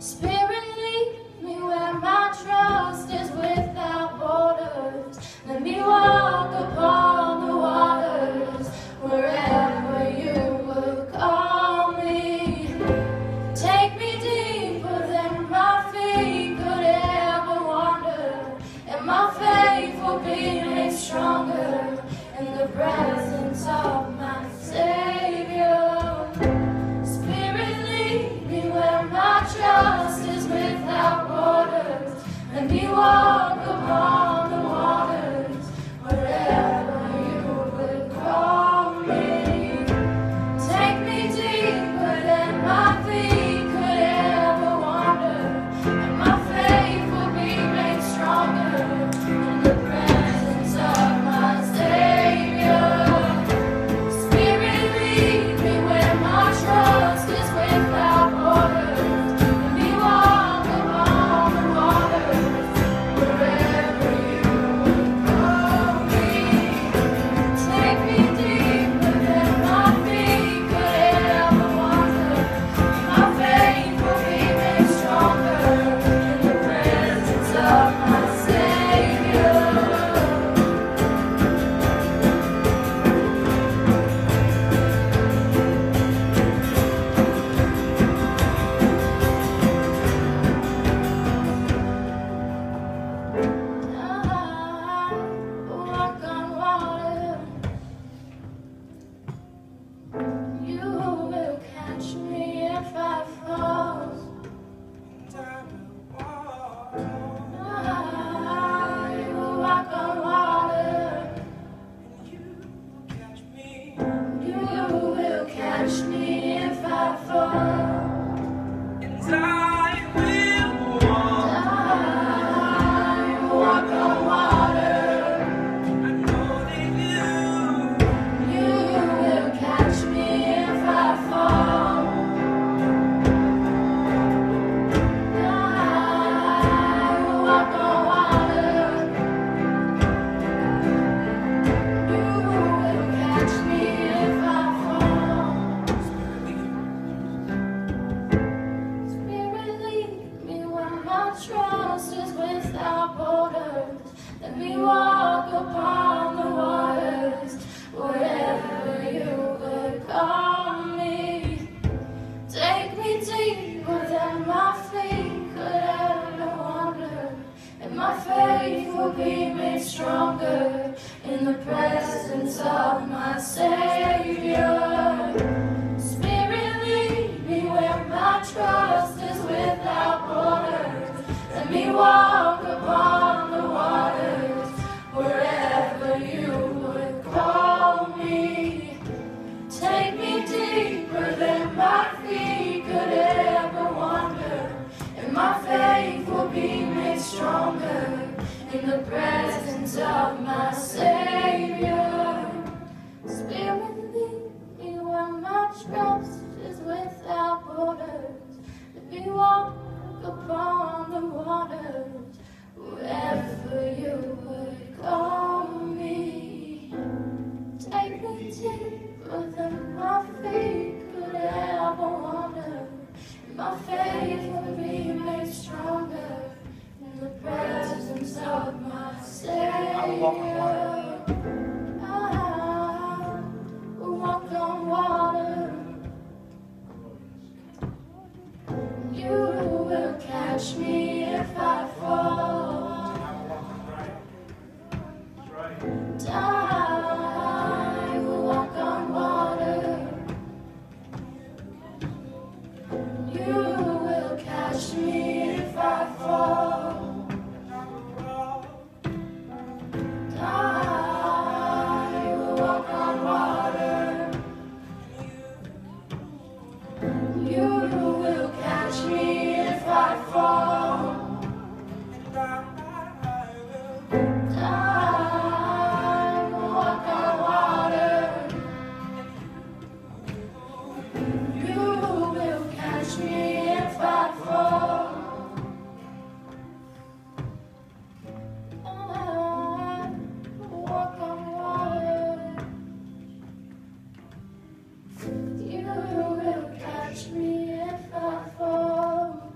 Spirit, lead me where my trust is without borders. Let me walk upon the waters wherever you would call me. Take me deeper than my feet could ever wander, and my faith will be made stronger in the presence of my Savior. Spirit, lead me where my trust is without borders. Let me walk upon the waters wherever you would call me. Take me deeper than my feet could ever wander, and my faith will be made stronger in the presence of my Savior. Spirit, lead me where my trust is without borders. Let me walk upon the waters wherever you would call me. Take me deeper than my feet could ever wander, and my faith will be made stronger in the presence of my Savior. I walk on water. You will catch me if I fall. I will walk on water. You will catch me if I fall. I will walk on water. You will catch me if I fall. I will walk on water. You will catch me if I fall. Spirit, lead me where my trust is without borders. Let me walk upon the waters wherever you would call me. Take me deeper than my feet could ever wander, and my faith will be made stronger in the presence of my Savior. Spirit, lead me where my trust is without borders. Let me walk upon the waters wherever you would call me. Take me deeper than my feet could ever wander, and my faith will be made stronger in the presence of my Savior. Spirit, lead me where my trust is without borders. Let me walk upon the waters wherever you would call me. Take me deeper than my feet could ever wander, and my faith will be made stronger in the presence of my Savior. I will walk on water. You will catch me if I fall. I will walk on water. You will catch me if I fall. I will walk on water. You will catch me if I fall. I will walk on water. You will catch me if I fall. I will walk on water. You will catch me if I fall.